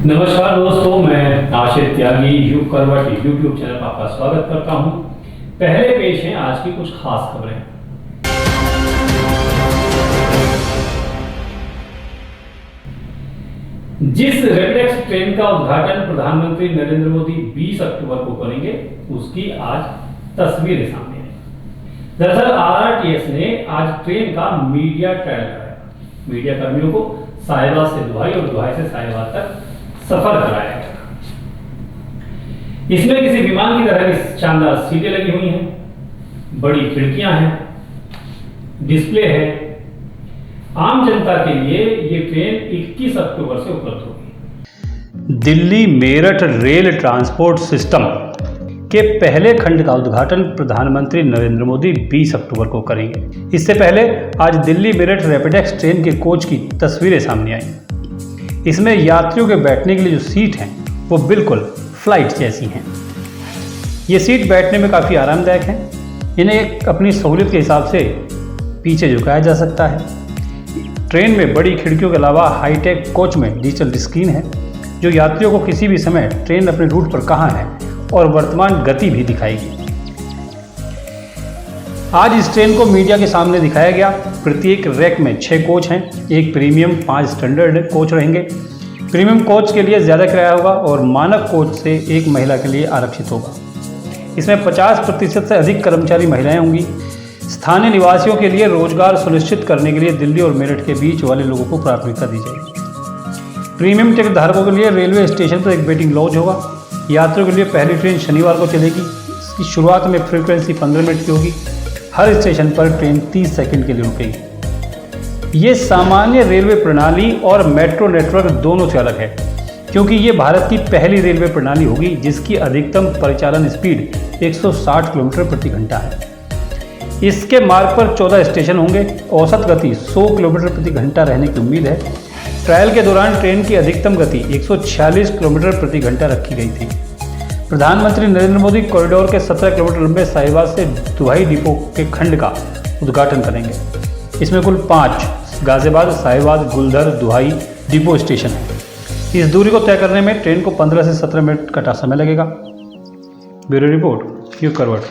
नमस्कार दोस्तों, मैं आशिष त्यागी युग करवट यूट्यूब चैनल पर आपका स्वागत करता हूं। पहले पेश हैं आज की कुछ खास खबरें। जिस रैपिड ट्रेन का उद्घाटन प्रधानमंत्री नरेंद्र मोदी 20 अक्टूबर को करेंगे, उसकी आज तस्वीरें सामने आई। दरअसल आरआरटीएस ने आज ट्रेन का मीडिया ट्रायल कराया। मीडिया कर्मियों को साहिबाद से दुहाई और दुहाई से साहिबाद तक सफर कराया गया। इसमें किसी विमान की तरह की शानदार सीटें लगी हुई हैं, बड़ी खिड़कियां हैं, डिस्प्ले है। आम जनता के लिए ये ट्रेन 21 अक्टूबर से उपलब्ध होगी। Delhi Meerut rail transport system के पहले खंड का उद्घाटन प्रधानमंत्री नरेंद्र मोदी 20 अक्टूबर को करेंगे। इससे पहले आज दिल्ली मेरठ रैपिडेक्स ट्रेन के कोच की तस्वीरें सामने आई। इसमें यात्रियों के बैठने के लिए जो सीट हैं वो बिल्कुल फ्लाइट जैसी हैं। ये सीट बैठने में काफ़ी आरामदायक हैं। इन्हें अपनी सहूलियत के हिसाब से पीछे झुकाया जा सकता है। ट्रेन में बड़ी खिड़कियों के अलावा हाईटेक कोच में डिजिटल स्क्रीन है जो यात्रियों को किसी भी समय ट्रेन अपने रूट पर कहाँ है और वर्तमान गति भी दिखाएगी। आज इस ट्रेन को मीडिया के सामने दिखाया गया। प्रत्येक रैक में 6 कोच हैं, एक प्रीमियम 5 स्टैंडर्ड कोच रहेंगे। प्रीमियम कोच के लिए ज़्यादा किराया होगा और मानक कोच से एक महिला के लिए आरक्षित होगा। इसमें 50% से अधिक कर्मचारी महिलाएं होंगी। स्थानीय निवासियों के लिए रोजगार सुनिश्चित करने के लिए दिल्ली और मेरठ के बीच वाले लोगों को प्राथमिकता दी जाएगी। प्रीमियम टिकट धारकों के लिए रेलवे स्टेशन पर एक वेटिंग लॉज होगा। यात्रियों के लिए पहली ट्रेन शनिवार को चलेगी। इसकी शुरुआत में फ्रीक्वेंसी 15 मिनट की होगी। हर स्टेशन पर ट्रेन 30 सेकंड के लिए रुकेगी। ये सामान्य रेलवे प्रणाली और मेट्रो नेटवर्क दोनों से अलग है क्योंकि ये भारत की पहली रेलवे प्रणाली होगी जिसकी अधिकतम परिचालन स्पीड 160 किलोमीटर प्रति घंटा है। इसके मार्ग पर 14 स्टेशन होंगे। औसत गति 100 किलोमीटर प्रति घंटा रहने की उम्मीद है। ट्रायल के दौरान ट्रेन की अधिकतम गति 146 किलोमीटर प्रति घंटा रखी गई थी। प्रधानमंत्री नरेंद्र मोदी कॉरिडोर के 17 किलोमीटर लंबे साहिबाद से दुहाई डिपो के खंड का उद्घाटन करेंगे। इसमें कुल 5 गाजियाबाद, साहिबाद, गुलधर, दुहाई डिपो स्टेशन है। इस दूरी को तय करने में ट्रेन को 15 से 17 मिनट का समय लगेगा। ब्यूरो रिपोर्ट, युग करवट।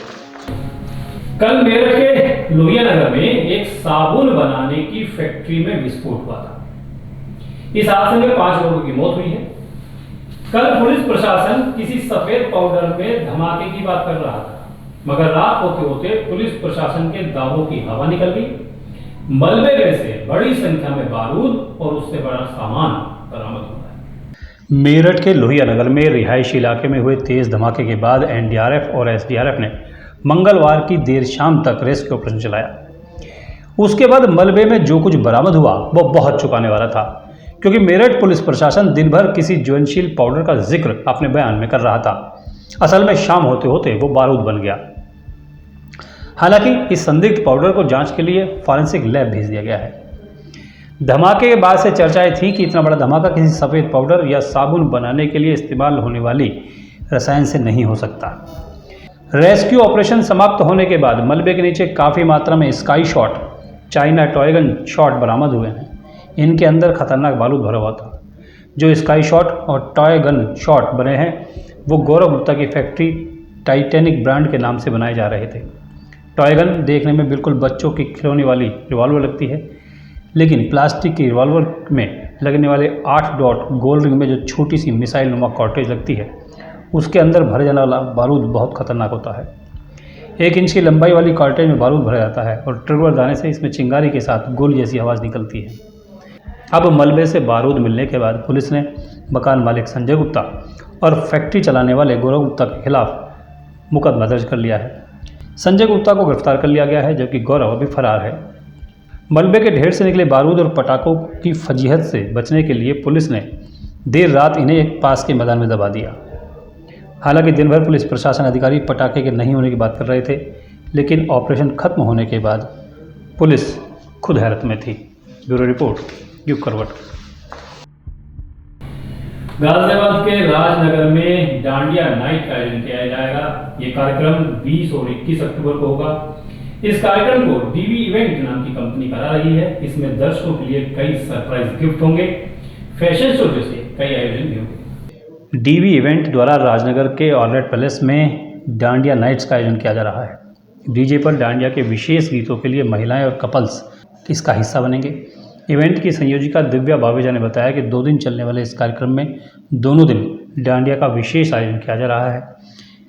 कल मेरठ के लोहिया नगर में एक साबुन बनाने की फैक्ट्री में विस्फोट हुआ था। इस हादसे में 5 लोगों की मौत हुई है। कल पुलिस प्रशासन किसी सफेद पाउडर में धमाके की बात कर रहा था, मगर रात होते होते पुलिस प्रशासन के दावों की हवा निकल गई। मलबे में से बड़ी संख्या में बारूद और उससे बड़ा सामान बरामद हुआ है। मेरठ के लोहिया नगर में रिहायशी इलाके में हुए तेज धमाके के बाद एनडीआरएफ और एसडीआरएफ ने मंगलवार की देर शाम तक रेस्क्यू ऑपरेशन चलाया। उसके बाद मलबे में जो कुछ बरामद हुआ वो बहुत चौंकाने वाला था क्योंकि मेरठ पुलिस प्रशासन दिन भर किसी ज्वलनशील पाउडर का जिक्र अपने बयान में कर रहा था। असल में शाम होते होते वो बारूद बन गया। हालांकि इस संदिग्ध पाउडर को जांच के लिए फॉरेंसिक लैब भेज दिया गया है। धमाके के बाद से चर्चाएं थी कि इतना बड़ा धमाका किसी सफ़ेद पाउडर या साबुन बनाने के लिए इस्तेमाल होने वाली रसायन से नहीं हो सकता। रेस्क्यू ऑपरेशन समाप्त होने के बाद मलबे के नीचे काफ़ी मात्रा में स्काई शॉट, चाइना टॉयगन शॉट बरामद हुए हैं। इनके अंदर खतरनाक बारूद भरा हुआ था। जो स्काई शॉट और टॉय गन शॉट बने हैं वो गौरव गुप्ता की फैक्ट्री टाइटैनिक ब्रांड के नाम से बनाए जा रहे थे। टॉय गन देखने में बिल्कुल बच्चों की खिलौने वाली रिवॉल्वर लगती है, लेकिन प्लास्टिक की रिवॉल्वर में लगने वाले 8 डॉट गोल रिंग में जो छोटी सी मिसाइल नुमा कॉर्टेज लगती है उसके अंदर भरे जाने वाला बारूद बहुत खतरनाक होता है। 1 इंच की लंबाई वाली कॉर्टेज में बारूद भरा जाता है और ट्रिगर दाने से इसमें चिंगारी के साथ गोली जैसी आवाज़ निकलती है। अब मलबे से बारूद मिलने के बाद पुलिस ने मकान मालिक संजय गुप्ता और फैक्ट्री चलाने वाले गौरव गुप्ता के खिलाफ मुकदमा दर्ज कर लिया है। संजय गुप्ता को गिरफ्तार कर लिया गया है जबकि गौरव अभी फरार है। मलबे के ढेर से निकले बारूद और पटाखों की फजीहत से बचने के लिए पुलिस ने देर रात इन्हें एक पास के मैदान में दबा दिया। हालांकि दिन भर पुलिस प्रशासन अधिकारी पटाखे के नहीं होने की बात कर रहे थे, लेकिन ऑपरेशन खत्म होने के बाद पुलिस खुद हैरत में थी। ब्यूरो रिपोर्ट, युग करवट। गाजियाबाद के राजनगर में डांडिया नाइट का आयोजन किया जाएगा। ये कार्यक्रम 20 और 21 अक्टूबर को होगा। इस कार्यक्रम को डीवी इवेंट नाम की कंपनी करा रही है। इसमें दर्शकों के लिए कई सरप्राइज गिफ्ट होंगे, फैशन शो जैसे कई आयोजन भी होंगे। डीवी इवेंट द्वारा राजनगर के ऑलरेट पैलेस में डांडिया नाइट्स का आयोजन किया जा रहा है। डीजे पर डांडिया के विशेष गीतों के लिए महिलाएं और कपल्स इसका हिस्सा बनेंगे। इवेंट की संयोजिका दिव्या बावेजा ने बताया कि 2 दिन चलने वाले इस कार्यक्रम में दोनों दिन डांडिया का विशेष आयोजन किया जा रहा है।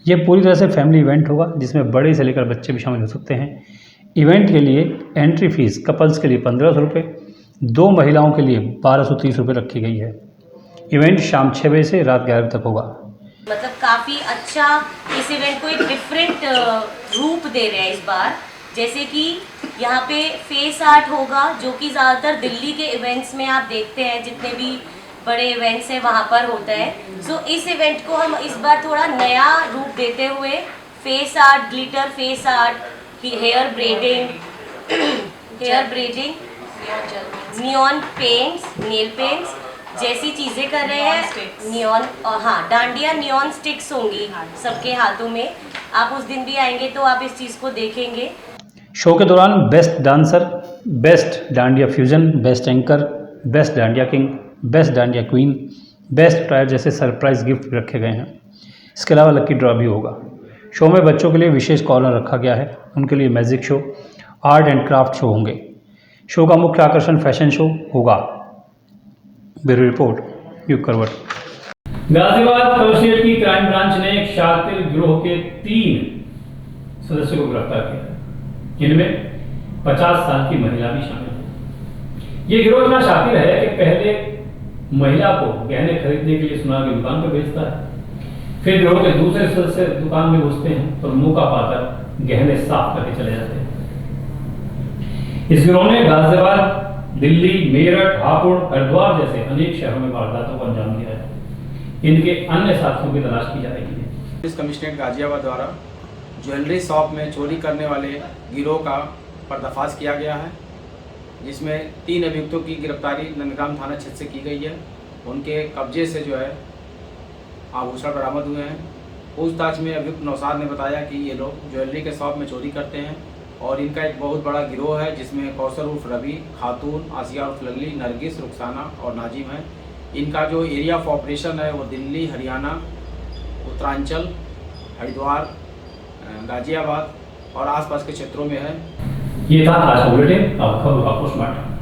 यह पूरी तरह से फैमिली इवेंट होगा जिसमें बड़े से लेकर बच्चे भी शामिल हो सकते हैं। इवेंट के लिए एंट्री फीस कपल्स के लिए 1500 रुपये, 2 महिलाओं के लिए 1230 रुपये रखी गई है। इवेंट शाम 6 बजे से रात 11 बजे तक होगा। मतलब काफ़ी अच्छा इस इवेंट को एक डिफरेंट रूप दे रहे हैं इस बार। जैसे कि यहाँ पे फेस आर्ट होगा जो कि ज़्यादातर दिल्ली के इवेंट्स में आप देखते हैं, जितने भी बड़े इवेंट्स हैं वहाँ पर होता है। सो इस इवेंट को हम इस बार थोड़ा नया रूप देते हुए face art, glitter face art, hair braiding, neon paints, nail paints जैसी चीज़ें कर रहे हैं। नियॉन और हाँ, डांडिया नियॉन स्टिक्स होंगी सबके हाथों में। आप उस दिन भी आएंगे तो आप इस चीज़ को देखेंगे। शो के दौरान best dancer, best dandiya fusion, best anchor, best dandiya king, best dandiya queen, best ट्रायर जैसे सरप्राइज गिफ्ट भी रखे गए हैं। इसके अलावा लकी ड्रॉ भी होगा। शो में बच्चों के लिए विशेष कॉर्नर रखा गया है। उनके लिए magic show, art and craft show होंगे। शो का मुख्य आकर्षण फैशन शो होगा। ब्यूरो रिपोर्ट, युग करवट। गाजियाबाद कमिश्नरेट की क्राइम ब्रांच ने एक शातिर गिरोह के 3 सदस्यों को गिरफ्तार किया है। इनमें 50 साल की महिला भी शामिल है। ये गिरोह इतना शातिर है कि पहले महिला को गहने खरीदने के लिए सुनार की दुकान पर भेजता है, फिर गिरोह के दूसरे सदस्य दुकान में घुसते हैं और मौका पाकर गहने साफ करके चले जाते हैं। इस गिरोह ने गाजियाबाद, दिल्ली, मेरठ, हापुड़, हरिद्वार जैसे अनेक शहरों में वारदातों को अंजाम दिया है। इनके अन्य साथियों की तलाश की जा रही है। पुलिस कमिश्नरेट गाजियाबाद द्वारा ज्वेलरी शॉप में चोरी करने वाले गिरोह का पर्दाफाश किया गया है, जिसमें 3 अभियुक्तों की गिरफ्तारी नंदग्राम थाना क्षेत्र से की गई है। उनके कब्जे से जो है आभूषण बरामद हुए हैं। पूछताछ में अभियुक्त नौशाद ने बताया कि ये लोग ज्वेलरी के शॉप में चोरी करते हैं और इनका एक बहुत बड़ा गिरोह है, जिसमें कौसर उर्फ रवि, खातून, आसिया उर्फ लल्ली, नरगिस, रुखसाना और नाजिम है। इनका जो एरिया ऑफ ऑपरेशन है वो दिल्ली, हरियाणा, उत्तरांचल, हरिद्वार, गाजियाबाद और आसपास के क्षेत्रों में है। ये था आज का बुलेटिन। अब खबरों का पोस्टमार्टम।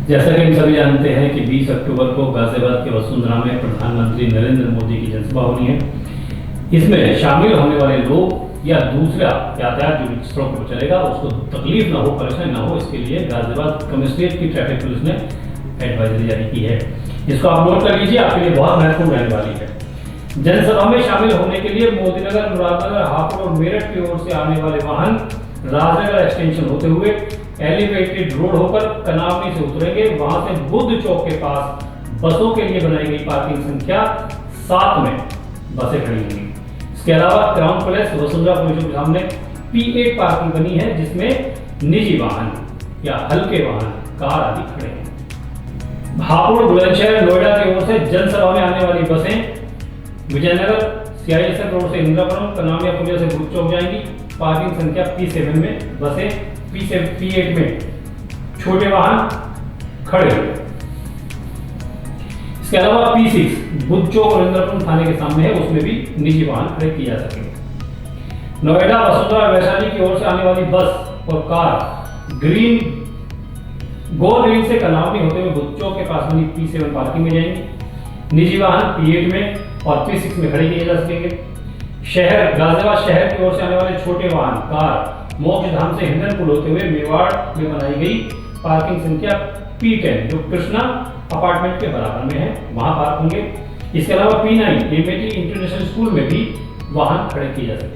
जैसा कि हम सभी जानते हैं कि 20 अक्टूबर को गाजियाबाद के वसुंधरा में प्रधानमंत्री नरेंद्र मोदी की जनसभा होनी है। इसमें शामिल होने वाले लोग या दूसरा यातायात जो सड़कों पर चलेगा उसको तकलीफ ना हो, परेशानी ना हो, इसके लिए गाजियाबाद कमिश्नरेट की ट्रैफिक पुलिस ने एडवाइजरी जारी की है। इसको आप नोट कर लीजिए, आपके लिए बहुत महत्वपूर्ण रहने वाली है। जनसभा में शामिल होने के लिए मोदीनगर, मुरादनगर, हापुड़ और मेरठ की ओर से आने वाले वाहन राजनगर एक्सटेंशन होते हुए एलिवेटेड रोड होकर कनावनी से उतरेंगे। वहां से बुद्ध चौक के पास बसों के लिए बनाई गई पार्किंग संख्या 7 में बसें खड़ी होंगी। इसके अलावा क्राउन पैलेस वसुंधरा पुलिस के सामने P8 पार्किंग बनी है, जिसमें निजी वाहन या हल्के वाहन, कार आदि खड़े हैं। हापुड़, बुलंदशहर, नोएडा की ओर से जनसभा में आने वाली बसें विजयनगर, CISF रोड से इंदिरापुरम, कनामिया पुलिया से बुद्ध चौक जाएंगी। पार्किंग संख्या P7 में बसें, P8 में छोटे वाहन खड़े होंगे। इसके अलावा P6 बुद्ध चौक और इंदिरापुरम थाने के सामने है, उसमें भी निजी वाहन खड़े किए जा सकेंगे। नोएडा, वसुंधरा, वैशाली की ओर से आने वाली बस और कार गोल ग्रीन से कनावनी होते हुए बुद्ध चौक के पास बनी P7 पार्किंग में जाएंगे। निजी वाहन P8 में और P6 में खड़े किए जा सकेंगे। गाजियाबाद शहर की ओर से आने वाले छोटे वाहन, कार मोक्षधाम से हिंडनपुर होते हुए मेवाड़ में बनाई गई पार्किंग संख्या P10 जो कृष्णा अपार्टमेंट के बराबर में है, वहां पार्क होंगे। इसके अलावा P9 एमएटी इंटरनेशनल स्कूल में भी वाहन खड़े किए जा सकेंगे।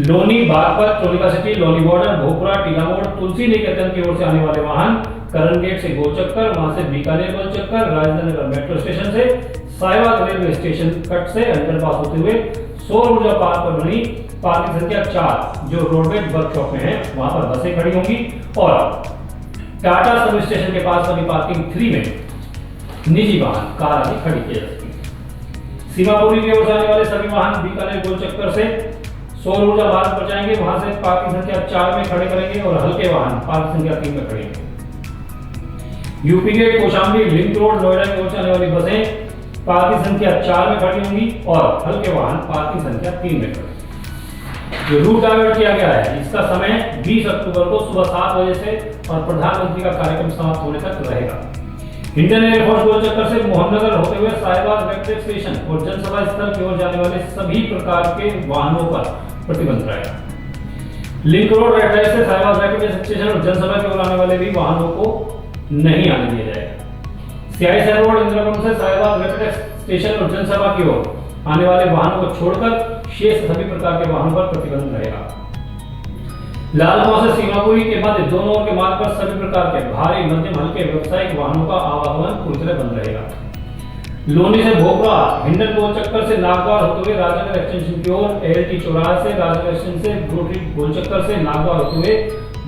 लोनी, बागपत, चोलिका सिटी, लोनी बॉर्डर, भोपुरा, टीला मोड़, तुलसी निकेतन की ओर से आने वाले वाहन करण गेट से गोल चक्कर, वहां से बीकानेर गोल चक्कर, राजधानी मेट्रो स्टेशन से साहिवाल रेलवे स्टेशन कट से अंडरपास होते हुए सौर ऊर्जा पार्क पर बनी पार्किंग संख्या 4 जो रोडवेज वर्कशॉप में है, वहां पर बसें खड़ी होंगी। और टाटा सब स्टेशन के पास बनी पार्किंग 3 में निजी वाहन, कार आदि खड़ी की जा सकेंगी। सीमापुरी की ओर से आने वाले सभी वाहन बीकानेर गोल चक्कर से सौर ऊर्जा मार्ग पर जाएंगे, वहां से पार्किंग संख्या 4 में खड़े करेंगे और हल्के वाहन पार्किंग संख्या 3 में खड़े। यूपी के कौशाम्बी लिंक रोड नोएडा की ओर जाने वाली बसें पार्किंग संख्या 4 में खड़ी होंगी और हल्के वाहन पार्किंग संख्या 3 में खड़े। जो रूट डाइवर्ट किया गया है, इसका समय 20 अक्टूबर को सुबह 7 बजे से और प्रधानमंत्री का कार्यक्रम समाप्त होने तक रहेगा। इंडियन एयरफोर्स गोल चक्कर से मोहननगर होते हुए साहिबाग रेलवे स्टेशन और जनसभा स्थल की ओर जाने वाले सभी प्रकार के वाहनों पर प्रतिबंध रहेगा। लिंक रोड रेड लाइट से साहिबाग रेलवे स्टेशन और जनसभा की ओर आने वाले भी वाहनों को नहीं आने दिया जाएगा। सीआईएसएल रोड इंदिरापुरम से साहिबाग रेलवे स्टेशन और जनसभा की ओर आने वाले वाहनों को छोड़कर शेष सभी प्रकार के वाहनों पर प्रतिबंध रहेगा। लालगांव से सीमापुरी के मध्य दोनों ओर के मार्ग पर सभी प्रकार के भारी, मध्यम, हल्के व्यावसायिक वाहनों का आवागमन पूरी तरह बंद रहेगा। लोनी से भोपरा, हिंडन गोल चक्कर से नागद्वार होते हुए राजनगर एक्सटेंशन की ओर, एलटी चौराहा से राजनगर एक्सटेंशन से रोटरी गोल चक्कर से नागद्वार होते हुए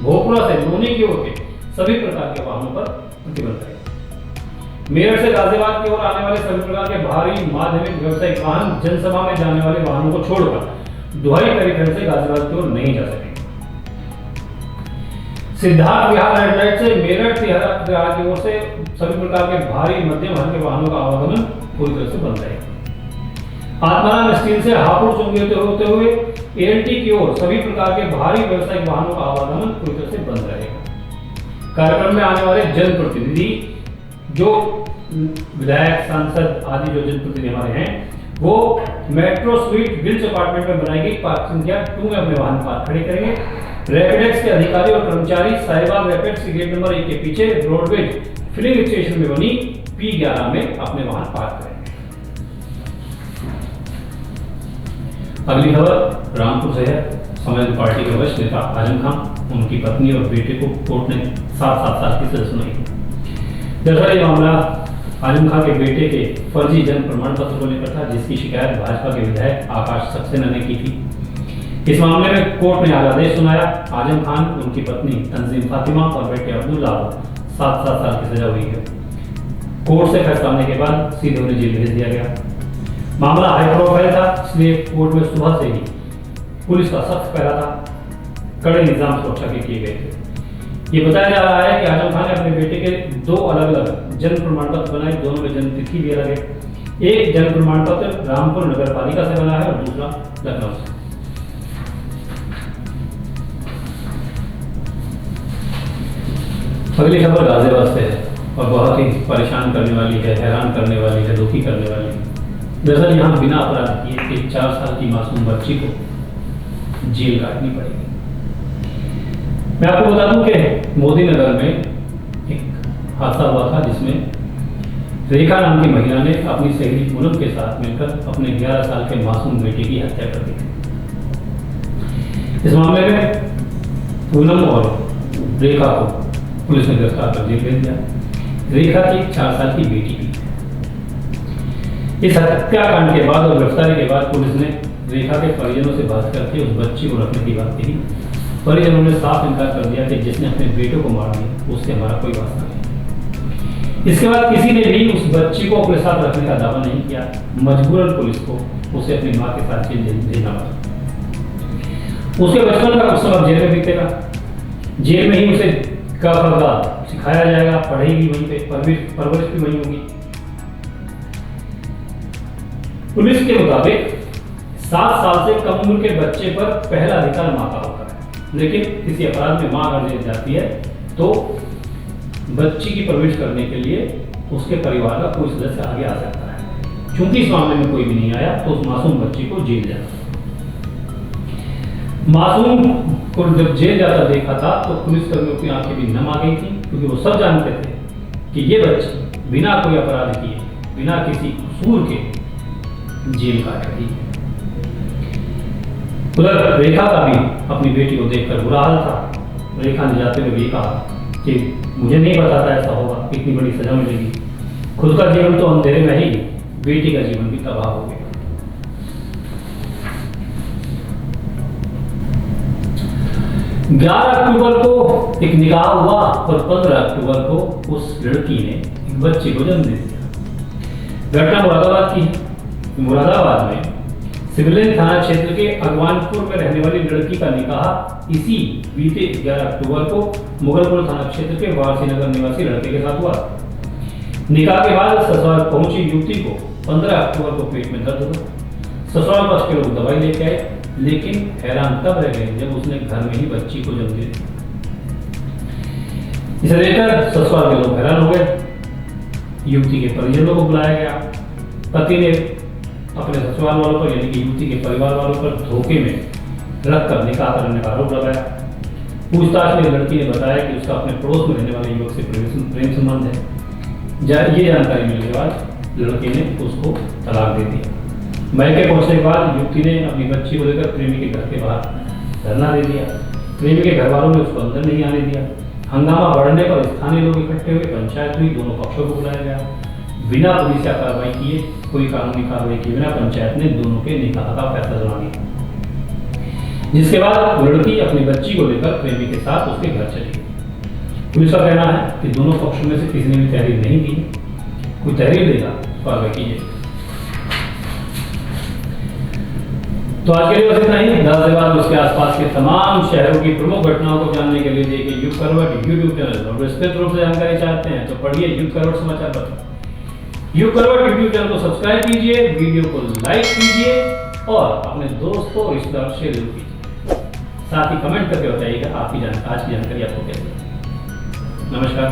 भोपरा से लोनी की ओर के सभी प्रकार के वाहनों पर प्रतिबंध रहेगा। मेरठ से गाजियाबाद की ओर आने वाले सभी प्रकार के भारी, माध्यमिक, व्यावसायिक वाहन जनसभा में जाने वाले वाहनों को छोड़कर दुहाई पेरीखंड से गाजियाबाद की ओर नहीं जा सकेंगे। सिद्धार्थ विहार रेड लाइट से मेरठ तिहाड़ की ओर से सभी प्रकार के भारी, मध्यम, हल्के वाहनों का आवागमन पूरी तरह से बंद रहेगा। आत्माराम स्टील से हापुड़ चुंगी होते हुए एएलटी की ओर सभी प्रकार के भारी व्यावसायिक वाहनों का आवागमन पूरी तरह से बंद रहेगा। कार्यक्रम में आने वाले जनप्रतिनिधि, जो विधायक, सांसद आदि जो जनप्रतिनिधि हमारे हैं, वो मेट्रो स्वीट विल्स अपार्टमेंट में बनाई गई पार्किंग संख्या 2 में अपने वाहन पार्क खड़े करेंगे। रैपिडेक्स के अधिकारी और कर्मचारी साहिबाग रैपिड्स गेट नंबर 1 के पीछे रोडवेज फिलिंग स्टेशन में बनी P11 में अपने वाहन पार्क करेंगे। अगली खबर रामपुर से है। समाजवादी पार्टी के वरिष्ठ नेता आजम खान, उनकी पत्नी और बेटे को कोर्ट ने 7 साल की सजा सुनाई। दरअसल ये मामला आजम खान के बेटे के फर्जी जन्म प्रमाण पत्र को लेकर था, जिसकी शिकायत भाजपा के विधायक आकाश सक्सेना ने की थी। इस मामले में कोर्ट ने आज आदेश सुनाया। आजम खान, उनकी पत्नी तंजीम फातिमा और बेटे अब्दुल्ला को 7 साल की सजा हुई है। कोर्ट से फैसला आने के बाद सीधे उन्हें जेल भेज दिया गया। मामला हाई प्रोफाइल था, इसलिए कोर्ट में सुबह से ही पुलिस का सख्त पहरा था, कड़े निजाम सुरक्षा के किए गए थे। ये बताया जा रहा है कि आजम खान ने अपने बेटे के 2 अलग-अलग जन्म प्रमाण पत्र बनाए, दोनों में जन्म तिथि भी अलग है। एक जन्म प्रमाण पत्र रामपुर नगर पालिका से बना है और दूसरा लखनऊ से। अगली खबर गाजियाबाद से है और बहुत ही परेशान करने वाली है, हैरान करने वाली है, दुखी करने वाली है। दरअसल यहाँ बिना अपराध किए एक 4 साल की मासूम बच्ची को जेल काटनी पड़ेगी। मैं आपको बता दूं कि मोदी नगर में एक हादसा हुआ था, जिसमें रेखा नाम की महिला ने अपनी सहेली पूनम के साथ मिलकर अपने 11 साल के मासूम बेटे की हत्या कर दी। इस मामले में पूनम और रेखा को पुलिस ने गिरफ्तार कर जेल भेज दिया। रेखा की 4 साल की बेटी थी। इस हत्याकांड के बाद और गिरफ्तारी के बाद पुलिस ने रेखा के परिजनों से बात करके उस बच्ची को रखने की बात कही। परिजनों ने साफ इनकार कर दिया कि जिसने अपने बेटे को मार दिया उससे हमारा कोई वास्ता नहीं। इसके बाद किसी ने भी उस बच्ची को अपने साथ रखने का दावा नहीं किया। मजबूरन पुलिस को उसे अपनी मां के साथ जेल भेजना पड़ा। उसके बचपन का कुछ समय जेल में बीतेगा। जेल में ही उसे का सिखाया जाएगा, पढ़ेगी वहीं पे, परवरिश भी वहीं होगी। पुलिस के मुताबिक 7 साल से कम उम्र के बच्चे पर पहला अधिकार मां का होता है, लेकिन किसी अपराध में मां अगर जेल जाती है तो बच्ची की परवरिश करने के लिए उसके परिवार का कोई सदस्य आगे आ सकता है। क्योंकि इस मामले में कोई भी नहीं आया तो उस मासूम बच्ची को जेल जाना। मासूम को जब जेल जाता देखा था तो पुलिसकर्मियों की आंखें भी नम आ गई थी, क्योंकि वो सब जानते थे कि ये बच्ची बिना कोई अपराध किए, बिना किसी कसूर के जेल काट रही है। उधर रेखा का भी अपनी बेटी को देखकर बुरा हाल था। रेखा ने जाते हुए भी कहा कि मुझे नहीं पता था ऐसा होगा, इतनी बड़ी सजा मिलेगी। खुद का जीवन तो अंधेरे में ही, बेटी का जीवन भी तबाह हो गया। 11 अक्टूबर को एक निकाह हुआ और 15 अक्टूबर को उस लड़की ने एक बच्चे को जन्म दे दिया। घटना मुरादाबाद की है। मुरादाबाद में सिविलियन थाना क्षेत्र के अगवानपुर में रहने वाली लड़की का निकाह इसी बीते 11 अक्टूबर को मुगलपुर थाना क्षेत्र के वारसीनगर निवासी लड़के के साथ हुआ। निकाह के बाद ससुराल पहुंची युवती को 15 अक्टूबर को पेट में दर्द हुआ। ससुराल पक्ष के लोग दवाई लेके आए, लेकिन हैरान तब रह गए जब उसने घर में ही बच्ची को जन्म दे दिया। इसे लेकर ससुराल के लोग हैरान हो गए। युवती के परिजनों को बुलाया गया। पति ने अपने ससुराल वालों पर यानी कि युवती के परिवार वालों पर धोखे में रखकर निकाह करने का आरोप लगाया। पूछताछ में लड़की ने बताया कि उसका अपने पड़ोस में रहने वाले युवक से प्रेम संबंध है। ये जानकारी मिलने के बाद लड़के ने उसको तलाक दे दिया। मैके पहुंचने के बाद युवती ने अपनी बच्ची को लेकर प्रेमी के घर के बाहर धरना दे दिया। प्रेमी के घर वालों ने उसको अंदर नहीं आने दिया। हंगामा बढ़ने पर स्थानीय लोग इकट्ठे हुए, पंचायत हुई, दोनों पक्षों को बुलाया गया। बिना पुलिस या कार्रवाई किए, कोई कानूनी कार्रवाई किए बिना पंचायत ने दोनों के निकाह का फैसला सुना दिया, जिसके बाद लड़की अपनी बच्ची को लेकर प्रेमी के साथ उसके घर चली गई। पुलिस का कहना है कि दोनों पक्षों में से किसी ने भी तहरीर नहीं दी। कोई तहरीर देगा कार्रवाई कीजिए। तो आज के लिए बस इतना ही। गाजियाबाद उसके आसपास के तमाम शहरों की प्रमुख घटनाओं को जानने के लिए देखिए युग करवट यूट्यूब चैनल और विस्तृत रूप से जानकारी चाहते हैं तो पढ़िए युग करवट समाचार पत्र। युग करवट यूट्यूब चैनल को सब्सक्राइब कीजिए, वीडियो को लाइक कीजिए और अपने दोस्तों और रिश्तेदारों से शेयर जरूर कीजिए। साथ ही कमेंट करके बताइएगा आपकी आज की जानकारी आपको कैसी लगी। नमस्कार।